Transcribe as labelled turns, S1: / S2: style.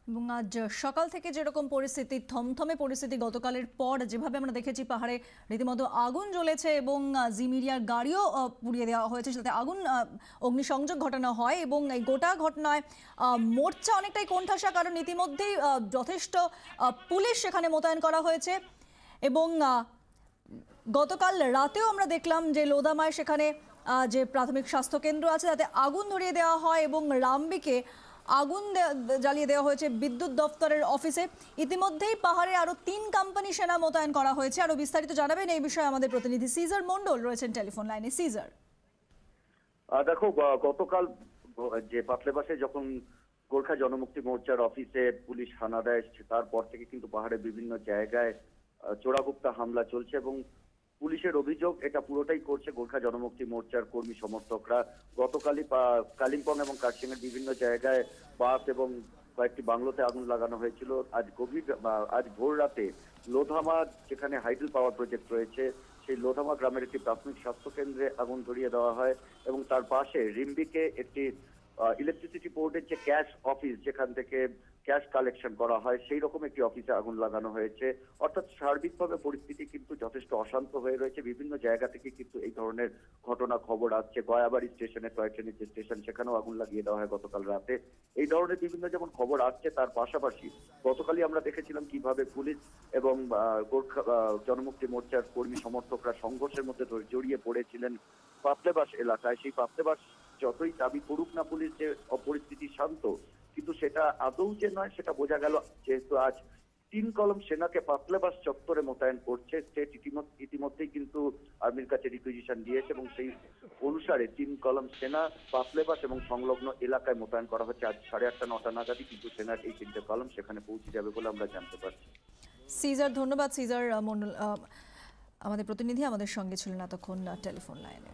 S1: এবং আজ সকাল থেকে যেরকম পরিস্থিতি, থমথমে পরিস্থিতি, গতকালের পর যেভাবে আমরা দেখেছি পাহাড়ে রীতিমতো আগুন জ্বলেছে এবং জিমিরিয়ার গাড়িও পুড়িয়ে দেওয়া হয়েছে, সাথে আগুন অগ্নিসংযোগ ঘটানো হয় এবং এই গোটা ঘটনায় মোর্চা অনেকটাই কোণঠাসা, কারণ ইতিমধ্যেই যথেষ্ট পুলিশ সেখানে মোতায়েন করা হয়েছে। এবং গতকাল রাতেও আমরা দেখলাম যে লোদামায় সেখানে যে প্রাথমিক স্বাস্থ্য কেন্দ্র আছে তাতে আগুন ধরিয়ে দেওয়া হয় এবং রামবিকে আগুন জ্বালিয়ে দেওয়া হয়েছে বিদ্যুৎ দপ্তরের অফিসে। ইতিমধ্যেই পাহাড়ে আরো 3 কোম্পানি সেনা মোতায়েন করা হয়েছে। আরো বিস্তারিত জানাবেন এই বিষয়ে আমাদের প্রতিনিধি সিজার মন্ডল রয়েছেন টেলিফোন লাইনে। সিজার,
S2: দেখো, গতকাল যে পাতলেবাসে যখন গোর্খা জনমুক্তি মোর্চার অফিসে পুলিশ হানা দেয়, তারপর থেকে কিন্তু পাহাড়ে বিভিন্ন জায়গায় চোরাগুপ্তা হামলা চলছে এবং পুলিশের অভিযোগ এটা পুরোটাই করছে গোর্খা জনমুক্তি মোর্চার কর্মী সমর্থকরা। গতকালই কালিম্পং এবং কার্শিয়াং এর বিভিন্ন জায়গায় বাস এবং কয়েকটি বাংলোতে আগুন লাগানো হয়েছিল। আজ ভোর রাতে লোধামা, যেখানে হাইডেল পাওয়ার প্রজেক্ট রয়েছে, সেই লোধামা গ্রামের একটি প্রাথমিক স্বাস্থ্য কেন্দ্রে আগুন ধরিয়ে দেওয়া হয় এবং তার পাশে রিম্বিকে একটি ইলেকট্রিসিটি বোর্ডের যে ক্যাশ অফিস, যেখান থেকে ক্যাশ কালেকশন করা হয়, সেই রকম একটি অফিসে আগুন লাগানো হয়েছে। অর্থাৎ সার্বিকভাবে পরিস্থিতি কিন্তু যথেষ্ট অশান্ত হয়ে রয়েছে। বিভিন্ন জায়গা থেকে কিন্তু এই ধরনের ঘটনা খবর আসছে। গয়াবাড়ি স্টেশনে, টয় ট্রেনের যে স্টেশন, সেখানেও আগুন লাগিয়ে দেওয়া হয় গতকাল রাতে। এই ধরনের বিভিন্ন যেমন খবর আসছে, তার পাশাপাশি গতকালই আমরা দেখেছিলাম কিভাবে পুলিশ এবং গোর্খা জনমুক্তি মোর্চার কর্মী সমর্থকরা সংঘর্ষের মধ্যে জড়িয়ে পড়েছিলেন পাতলেবাস এলাকায়। সেই পাতলেবাস যতই দাবি করুক না পুলিশ যে পরিস্থিতি শান্ত, কিন্তু সেটা আদৌ যে নয় সেটা বোঝা গেল, যেহেতু আজ 3 কলম সেনাকে পাতলেবাস চত্বরে মোতায়েন করছে। স্টেট ইতিমধ্যেই কিন্তু আর্মির কাছে রিকুইজিশন দিয়েছে এবং সেই অনুসারে 3 কলম সেনা পাতলেবাস এবং সংলগ্ন এলাকায় মোতায়েন করা হচ্ছে। আজ 8:30-9টা নাগাদই কিন্তু সেনার এই 3টে কলম সেখানে পৌঁছে যাবে বলে আমরা জানতে পারছি।
S1: সিজার, ধন্যবাদ। সিজার মন্ডল আমাদের প্রতিনিধি আমাদের সঙ্গে ছিলেন এতক্ষণ টেলিফোন লাইনে।